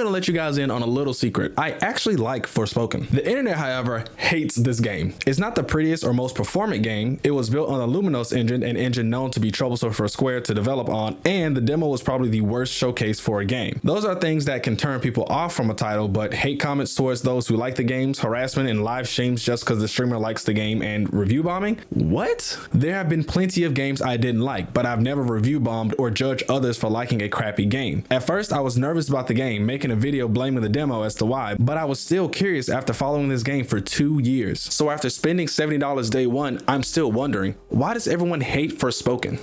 gonna let you guys in on a little secret. I actually like Forspoken. The internet, however, hates this game. It's not the prettiest or most performant game. It was built on the Luminous engine, an engine known to be troublesome for Square to develop on, and the demo was probably the worst showcase for a game. Those are things that can turn people off from a title, but hate comments towards those who like the games, harassment and live streams just because the streamer likes the game, and review bombing? What? There have been plenty of games I didn't like, but I've never review bombed or judged others for liking a crappy game. At first, I was nervous about the game, making a video blaming the demo as to why, but I was still curious after following this game for 2 years. So after spending $70 day one, I'm still wondering, why does everyone hate Forspoken?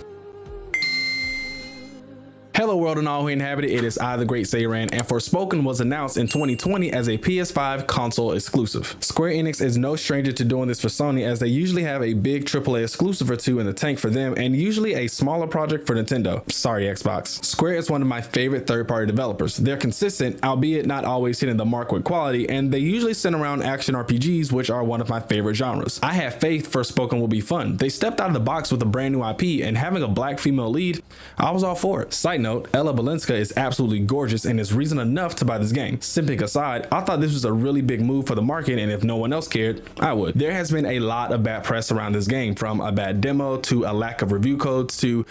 Hello world and all who inhabit it, it is I, the Great Sayran, and Forspoken was announced in 2020 as a PS5 console exclusive. Square Enix is no stranger to doing this for Sony, as they usually have a big AAA exclusive or two in the tank for them, and usually a smaller project for Nintendo. Sorry Xbox. Square is one of my favorite third-party developers. They're consistent, albeit not always hitting the mark with quality, and they usually center around action RPGs, which are one of my favorite genres. I have faith Forspoken will be fun. They stepped out of the box with a brand new IP, and having a black female lead, I was all for it. Side note, Ella Balinska is absolutely gorgeous and is reason enough to buy this game. Simping aside, I thought this was a really big move for the market, and if no one else cared, I would. There has been a lot of bad press around this game, from a bad demo to a lack of review codes to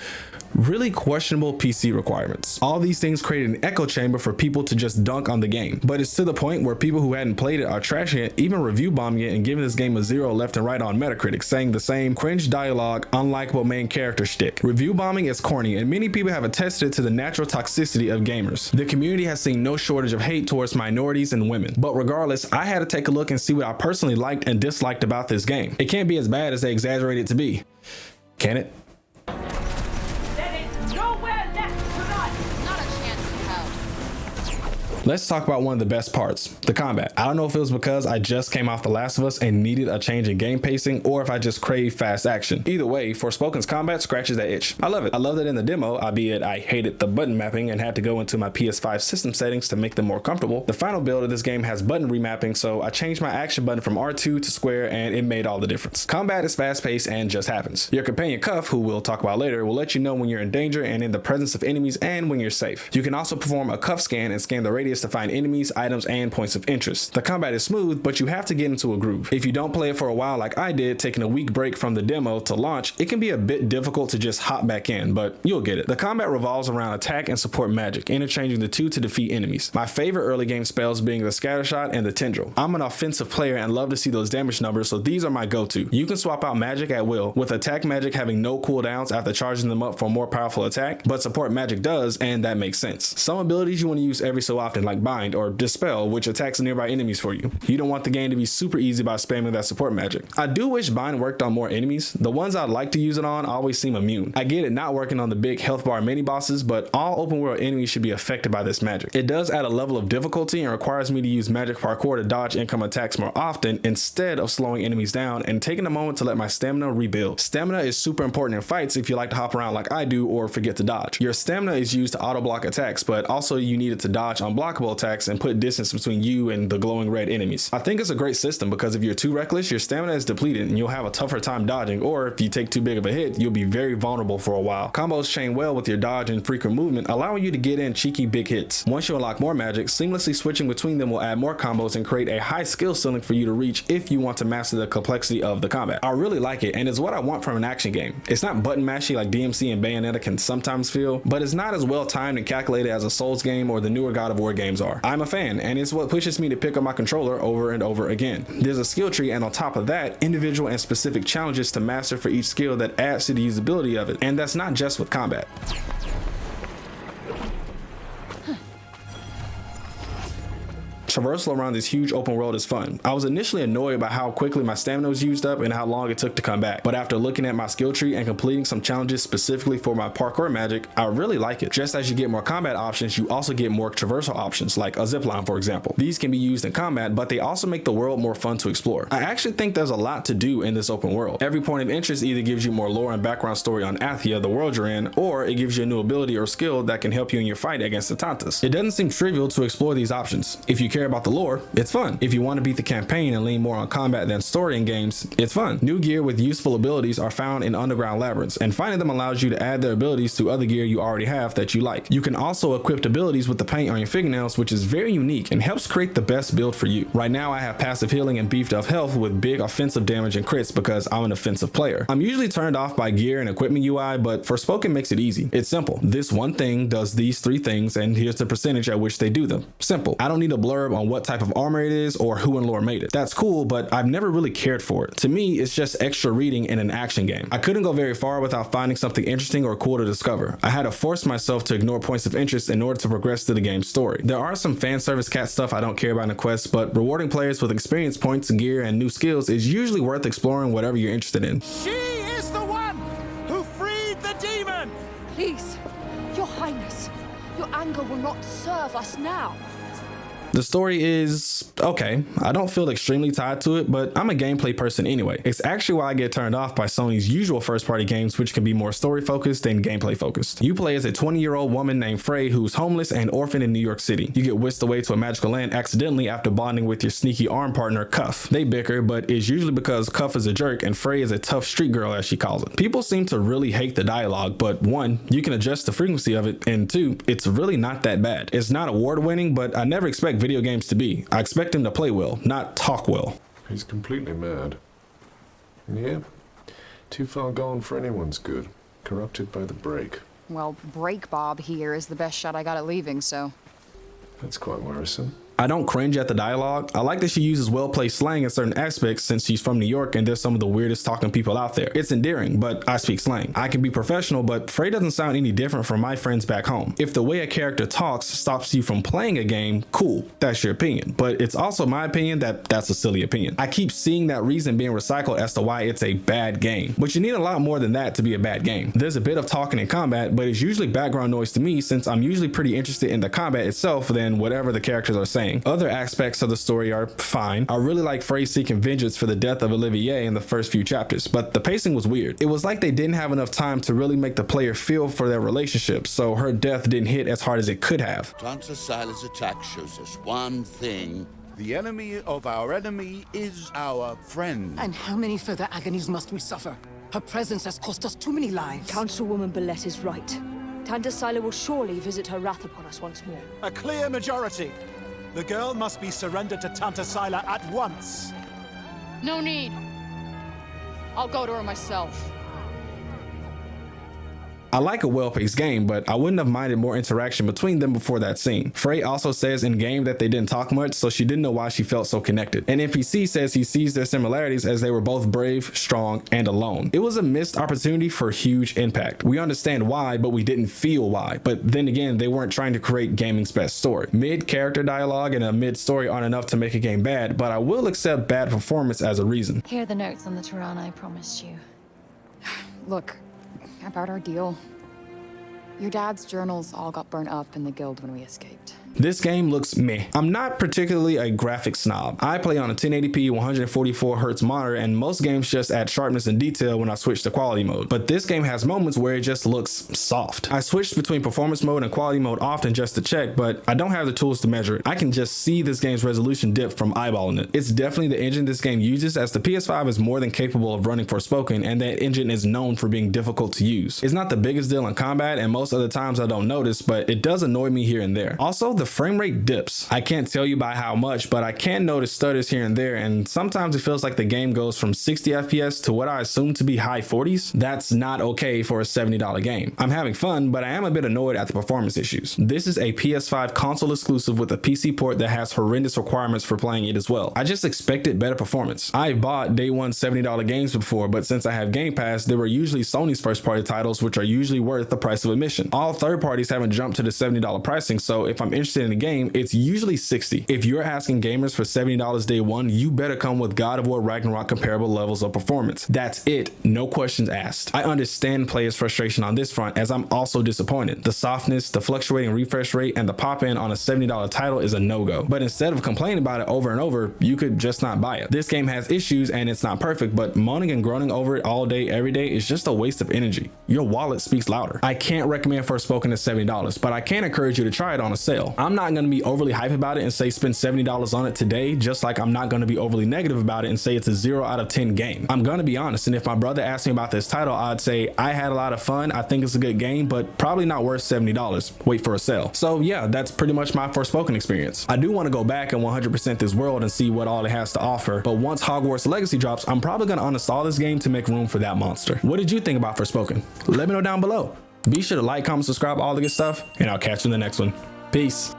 really questionable PC requirements. All these things created an echo chamber for people to just dunk on the game, but it's to the point where people who hadn't played it are trashing it, even review bombing it and giving this game a 0 left and right on Metacritic, saying the same cringe dialogue, unlikable main character shtick. Review bombing is corny, and many people have attested to the natural toxicity of gamers. The community has seen no shortage of hate towards minorities and women, but regardless, I had to take a look and see what I personally liked and disliked about this game. It can't be as bad as they exaggerate it to be, can it? Let's talk about one of the best parts, the combat. I don't know if it was because I just came off The Last of Us and needed a change in game pacing, or if I just crave fast action. Either way, Forspoken's combat scratches that itch. I love it. I love that in the demo, albeit I hated the button mapping and had to go into my PS5 system settings to make them more comfortable. The final build of this game has button remapping, so I changed my action button from R2 to square, and it made all the difference. Combat is fast paced and just happens. Your companion Cuff, who we'll talk about later, will let you know when you're in danger and in the presence of enemies, and when you're safe. You can also perform a Cuff scan and scan the radius to find enemies, items, and points of interest. The combat is smooth, but you have to get into a groove. If you don't play it for a while like I did, taking a week break from the demo to launch, it can be a bit difficult to just hop back in, but you'll get it. The combat revolves around attack and support magic, interchanging the two to defeat enemies. My favorite early game spells being the scatter shot and the tendril. I'm an offensive player and love to see those damage numbers, so these are my go-to. You can swap out magic at will, with attack magic having no cooldowns after charging them up for a more powerful attack, but support magic does, and that makes sense. Some abilities you want to use every so often, like Bind or Dispel, which attacks nearby enemies for you. You don't want the game to be super easy by spamming that support magic. I do wish Bind worked on more enemies. The ones I'd like to use it on always seem immune. I get it not working on the big health bar mini bosses, but all open world enemies should be affected by this magic. It does add a level of difficulty and requires me to use magic parkour to dodge incoming attacks more often, instead of slowing enemies down and taking a moment to let my stamina rebuild. Stamina is super important in fights if you like to hop around like I do or forget to dodge. Your stamina is used to auto block attacks, but also you need it to dodge unblockable attacks and put distance between you and the glowing red enemies. I think it's a great system because if you're too reckless, your stamina is depleted and you'll have a tougher time dodging, or if you take too big of a hit, you'll be very vulnerable for a while. Combos chain well with your dodge and frequent movement, allowing you to get in cheeky big hits. Once you unlock more magic, seamlessly switching between them will add more combos and create a high skill ceiling for you to reach if you want to master the complexity of the combat. I really like it, and it's what I want from an action game. It's not button mashy like DMC and Bayonetta can sometimes feel, but it's not as well timed and calculated as a Souls game or the newer God of War games are. I'm a fan, and it's what pushes me to pick up my controller over and over again. There's a skill tree, and on top of that, individual and specific challenges to master for each skill that adds to the usability of it, and that's not just with combat. Traversal around this huge open world is fun. I was initially annoyed by how quickly my stamina was used up and how long it took to come back, but after looking at my skill tree and completing some challenges specifically for my parkour magic, I really like it. Just as you get more combat options, you also get more traversal options, like a zipline for example. These can be used in combat, but they also make the world more fun to explore. I actually think there's a lot to do in this open world. Every point of interest either gives you more lore and background story on Athia, the world you're in, or it gives you a new ability or skill that can help you in your fight against the Tantas. It doesn't seem trivial to explore these options. If you care about the lore, it's fun. If you want to beat the campaign and lean more on combat than story in games, it's fun. New gear with useful abilities are found in underground labyrinths, and finding them allows you to add their abilities to other gear you already have that you like. You can also equip abilities with the paint on your fingernails, which is very unique and helps create the best build for you. Right now I have passive healing and beefed up health with big offensive damage and crits because I'm an offensive player. I'm usually turned off by gear and equipment UI, but Forspoken makes it easy. It's simple. This one thing does these three things, and here's the percentage at which they do them. Simple. I don't need a blurb on what type of armor it is or who in lore made it. That's cool, but I've never really cared for it. To me, it's just extra reading in an action game. I couldn't go very far without finding something interesting or cool to discover. I had to force myself to ignore points of interest in order to progress through the game's story. There are some fan service cat stuff I don't care about in the quest, but rewarding players with experience points, gear, and new skills is usually worth exploring whatever you're interested in. She is the one who freed the demon! Please, Your Highness, your anger will not serve us now. The story is okay. I don't feel extremely tied to it, but I'm a gameplay person anyway. It's actually why I get turned off by Sony's usual first-party games, which can be more story-focused than gameplay-focused. You play as a 20-year-old woman named Frey who's homeless and orphaned in New York City. You get whisked away to a magical land accidentally after bonding with your sneaky arm partner, Cuff. They bicker, but it's usually because Cuff is a jerk and Frey is a tough street girl, as she calls it. People seem to really hate the dialogue, but one, you can adjust the frequency of it, and two, it's really not that bad. It's not award-winning, but I never expect video games to be. I expect him to play well, not talk well. He's completely mad. Yeah, too far gone for anyone's good. Corrupted by the break. Well, Break Bob here is the best shot I got at leaving, so... That's quite worrisome. I don't cringe at the dialogue. I like that she uses well-placed slang in certain aspects since she's from New York and there's some of the weirdest talking people out there. It's endearing, but I speak slang. I can be professional, but Frey doesn't sound any different from my friends back home. If the way a character talks stops you from playing a game, cool, that's your opinion. But it's also my opinion that that's a silly opinion. I keep seeing that reason being recycled as to why it's a bad game, but you need a lot more than that to be a bad game. There's a bit of talking in combat, but it's usually background noise to me since I'm usually pretty interested in the combat itself than whatever the characters are saying. Other aspects of the story are fine. I really like Frey seeking vengeance for the death of Olivier in the first few chapters, but the pacing was weird. It was like they didn't have enough time to really make the player feel for their relationship, so her death didn't hit as hard as it could have. Sila's attack shows us one thing. The enemy of our enemy is our friend. And how many further agonies must we suffer? Her presence has cost us too many lives. Councilwoman Belette is right. Tanta Sila will surely visit her wrath upon us once more. A clear majority. The girl must be surrendered to Tanta Sila at once. No need. I'll go to her myself. I like a well-paced game, but I wouldn't have minded more interaction between them before that scene. Frey also says in game that they didn't talk much, so she didn't know why she felt so connected. An NPC says he sees their similarities as they were both brave, strong, and alone. It was a missed opportunity for huge impact. We understand why, but we didn't feel why. But then again, they weren't trying to create gaming's best story. Mid-character dialogue and a mid-story aren't enough to make a game bad, but I will accept bad performance as a reason. Here are the notes on the Tirana I promised you. Look, about our deal. Your dad's journals all got burnt up in the guild when we escaped. This game looks meh. I'm not particularly a graphic snob. I play on a 1080p 144Hz monitor and most games just add sharpness and detail when I switch to quality mode. But this game has moments where it just looks soft. I switched between performance mode and quality mode often just to check, but I don't have the tools to measure it. I can just see this game's resolution dip from eyeballing it. It's definitely the engine this game uses, as the PS5 is more than capable of running Forspoken, and that engine is known for being difficult to use. It's not the biggest deal in combat, and most other times I don't notice, but it does annoy me here and there. Also, the frame rate dips. I can't tell you by how much, but I can notice stutters here and there, and sometimes it feels like the game goes from 60 FPS to what I assume to be high 40s. That's not okay for a $70 game. I'm having fun, but I am a bit annoyed at the performance issues. This is a PS5 console exclusive with a PC port that has horrendous requirements for playing it as well. I just expected better performance. I've bought day one $70 games before, but since I have Game Pass, they were usually Sony's first party titles, which are usually worth the price of admission. All third parties haven't jumped to the $70 pricing, so if I'm interested in the game, it's usually $60. If you're asking gamers for $70 day one, you better come with God of War Ragnarok comparable levels of performance. That's it, no questions asked. I understand players' frustration on this front, as I'm also disappointed. The softness, the fluctuating refresh rate, and the pop-in on a $70 title is a no-go. But instead of complaining about it over and over, you could just not buy it. This game has issues and it's not perfect, but moaning and groaning over it all day, every day is just a waste of energy. Your wallet speaks louder. I can't recommend Forspoken at $70, but I can encourage you to try it on a sale. I'm not going to be overly hype about it and say spend $70 on it today, just like I'm not going to be overly negative about it and say it's a 0 out of 10 game. I'm going to be honest, and if my brother asked me about this title, I'd say I had a lot of fun. I think it's a good game, but probably not worth $70. Wait for a sale. So yeah, that's pretty much my Forspoken experience. I do want to go back and 100% this world and see what all it has to offer, but once Hogwarts Legacy drops, I'm probably going to uninstall this game to make room for that monster. What did you think about Forspoken? Let me know down below. Be sure to like, comment, subscribe, all the good stuff, and I'll catch you in the next one. Peace.